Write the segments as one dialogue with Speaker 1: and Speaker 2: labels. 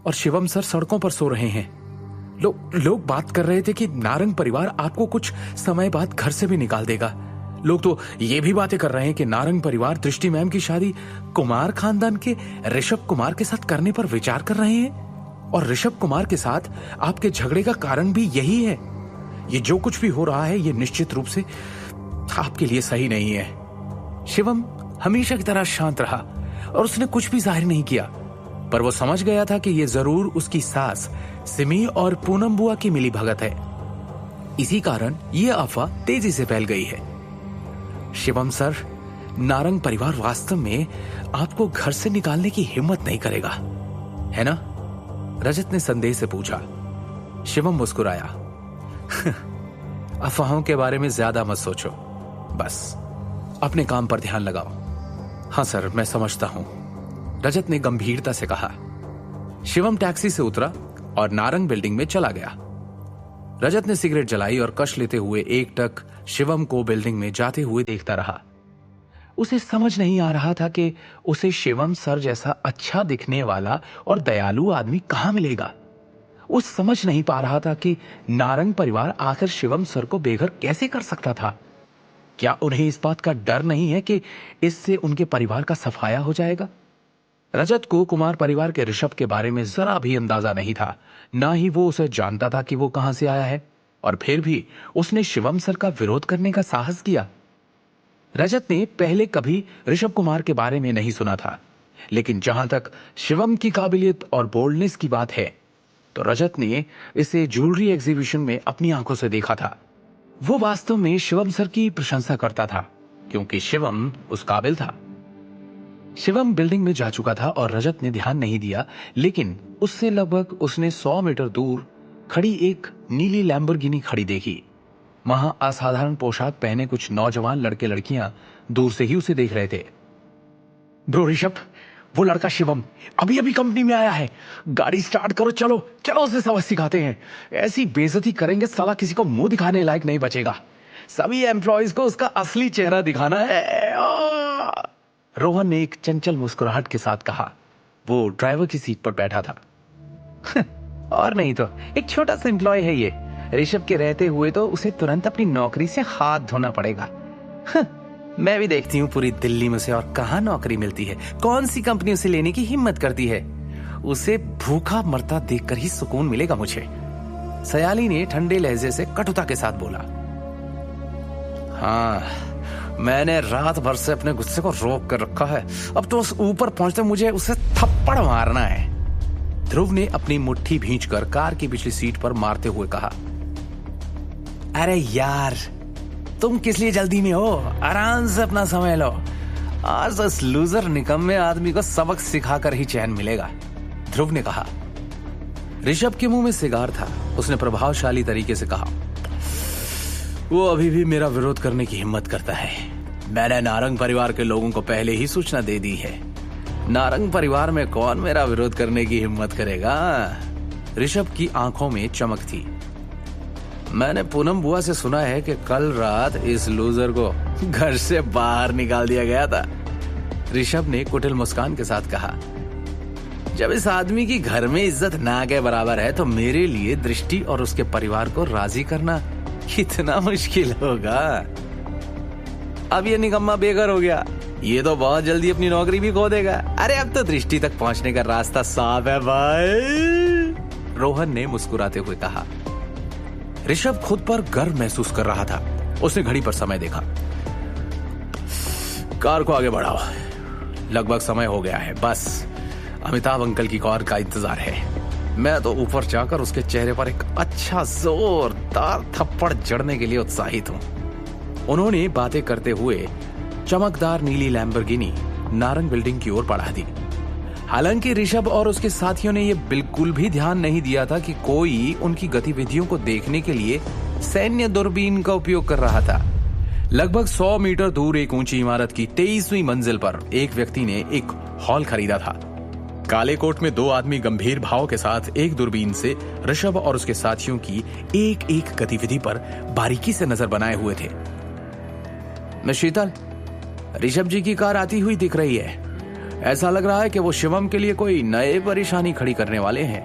Speaker 1: और शिवम सर सड़कों पर सो रहे हैं। लोग बात कर रहे थे कि नारंग परिवार आपको कुछ समय बाद घर से भी निकाल देगा। लोग तो ये भी बातें कर रहे हैं कि नारंग परिवार दृष्टि मैम की शादी कुमार खानदान के ऋषभ कुमार के साथ करने पर विचार कर रहे हैं और ऋषभ कुमार के साथ आपके झगड़े का कारण भी यही है। ये जो कुछ भी हो रहा है ये निश्चित रूप से आपके लिए सही नहीं है। शिवम हमेशा की तरह शांत रहा और उसने कुछ भी जाहिर नहीं किया, पर वो समझ गया था कि ये जरूर उसकी सास सिमी और पूनम बुआ की मिली भगत है। इसी कारण ये अफवाह तेजी से फैल गई है। शिवम सर, नारंग परिवार वास्तव में आपको घर से निकालने की हिम्मत नहीं करेगा, है ना? रजत ने संदेह से पूछा। शिवम मुस्कुराया। अफवाहों के बारे में ज्यादा मत सोचो, बस अपने काम पर ध्यान लगाओ। हाँ सर, मैं समझता हूं, रजत ने गंभीरता से कहा। शिवम टैक्सी से उतरा और नारंग बिल्डिंग में चला गया। रजत ने सिगरेट जलाई और कश लेते हुए एकटक शिवम को बिल्डिंग में जाते हुए देखता रहा। उसे समझ नहीं आ रहा था कि उसे शिवम सर जैसा अच्छा दिखने वाला और दयालु आदमी कहां मिलेगा। वो समझ नहीं पा रहा था कि नारंग परिवार आखिर शिवम सर को बेघर कैसे कर सकता था। क्या उन्हें इस बात का डर नहीं है कि इससे उनके परिवार का सफाया हो जाएगा? रजत को कुमार परिवार के ऋषभ के बारे में जरा भी अंदाजा नहीं था, ना ही वो उसे जानता था कि वो कहां से आया है, और फिर भी उसने शिवम सर का विरोध करने का साहस किया। रजत ने पहले कभी ऋषभ कुमार के बारे में नहीं सुना था, लेकिन जहां तक शिवम की काबिलियत और बोल्डनेस की बात है, तो रजत ने इसे ज्वेलरी एग्जीबिशन में अपनी आंखों से देखा था। वो वास्तव में शिवम सर की प्रशंसा करता था, क्योंकि शिवम उस काबिल था। शिवम बिल्डिंग में जा चुका था और रजत ने ध्यान नहीं दिया, लेकिन उससे लगभग उसने 100 मीटर दूर खड़ी एक नीली लैम्बोर्गिनी खड़ी देखी। वहां असाधारण पोशाक पहने कुछ नौजवान लड़के लड़कियां दूर से ही उसे देख रहे थे। ब्रो ऋषभ, वो लड़का शिवम अभी अभी कंपनी में आया है। गाड़ी स्टार्ट करो, चलो चलो उसे सबक सिखाते हैं। ऐसी बेइज्जती करेंगे साला किसी को मुंह दिखाने लायक नहीं बचेगा। सभी एम्प्लॉयज को उसका असली चेहरा दिखाना है। रोहन ने एक चंचल मुस्कुराहट के साथ कहा। वो ड्राइवर की सीट पर बैठा था। और नहीं तो एक छोटा सा एम्प्लॉय है ये। ऋषभ के रहते हुए तो उसे तुरंत अपनी नौकरी से हाथ धोना पड़ेगा। मैं भी देखती हूँ पूरी दिल्ली में से और कहाँ नौकरी मिलती है, कौन सी कंपनी उसे लेने की हिम्मत करती है। उसे भूखा मरता देखकर ही सुकून मिलेगा मुझे। सयाली ने ठंडे लहजे से कटुता के साथ बोला। हाँ, मैंने रात भर से अपने गुस्से को रोक कर रखा है। अब तो उस ऊपर पहुंचते मुझे उसे थप्पड़ मारना है। ध्रुव ने अपनी मुट्ठी भींचकर कार की पिछली सीट पर मारते हुए कहा। अरे यार, तुम किस लिए जल्दी में हो? आराम से अपना समय लो। आज इस लूजर निकम्मे आदमी को सबक सिखाकर ही चैन मिलेगा, ध्रुव ने कहा। ऋषभ के मुंह में सिगार था। उसने प्रभावशाली तरीके से कहा, वो अभी भी मेरा विरोध करने की हिम्मत करता है। मैंने नारंग परिवार के लोगों को पहले ही सूचना दे दी है। नारंग परिवार में कौन मेरा विरोध करने की हिम्मत करेगा? ऋषभ की आंखों में चमक थी। मैंने पूनम बुआ से सुना है कि कल रात इस लूजर को घर से बाहर निकाल दिया गया था, ऋषभ ने कुटिल मुस्कान के साथ कहा। जब इस आदमी की घर में इज्जत ना के बराबर है, तो मेरे लिए दृष्टि और उसके परिवार को राजी करना कितना मुश्किल होगा। अब ये निकम्मा बेघर हो गया, ये तो बहुत जल्दी अपनी नौकरी भी खो देगा। अरे अब तो दृष्टि तक पहुंचने का रास्ता साफ है भाई, रोहन ने मुस्कुराते हुए कहा। ऋषभ खुद पर गर्व महसूस कर रहा था। उसने घड़ी पर समय देखा। कार को आगे बढ़ाओ, लगभग समय हो गया है। बस अमिताभ अंकल की कार का इंतजार है। मैं तो ऊपर जाकर उसके चेहरे पर एक अच्छा जोरदार थप्पड़ जड़ने के लिए उत्साहित हूं। उन्होंने बातें करते हुए चमकदार नीली लैम्बोर्गिनी नारंग बिल्डिंग की ओर बढ़ा दी। हालांकि ऋषभ और उसके साथियों ने यह बिल्कुल भी ध्यान नहीं दिया था कि कोई उनकी गतिविधियों को देखने के लिए सैन्य दूरबीन का उपयोग कर रहा था। लगभग 100 मीटर दूर एक ऊंची इमारत की 23वीं मंजिल पर एक व्यक्ति ने एक हॉल खरीदा था। काले कोट में 2 आदमी गंभीर भाव के साथ एक दूरबीन से ऋषभ और उसके साथियों की एक एक गतिविधि पर बारीकी से नजर बनाए हुए थे। मैं शीतल, ऋषभ जी की कार आती हुई दिख रही है। ऐसा लग रहा है कि वो शिवम के लिए कोई नए परेशानी खड़ी करने वाले हैं।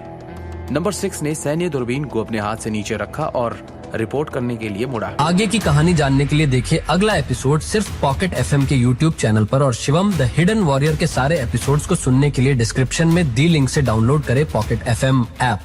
Speaker 1: नंबर 6 ने सैन्य दूरबीन को अपने हाथ से नीचे रखा और रिपोर्ट करने के लिए मुड़ा।
Speaker 2: आगे की कहानी जानने के लिए देखिए अगला एपिसोड सिर्फ पॉकेट एफएम के यूट्यूब चैनल पर, और शिवम द हिडन वॉरियर के सारे एपिसोड्स को सुनने के लिए डिस्क्रिप्शन में दी लिंक से डाउनलोड करें पॉकेट एफएम ऐप।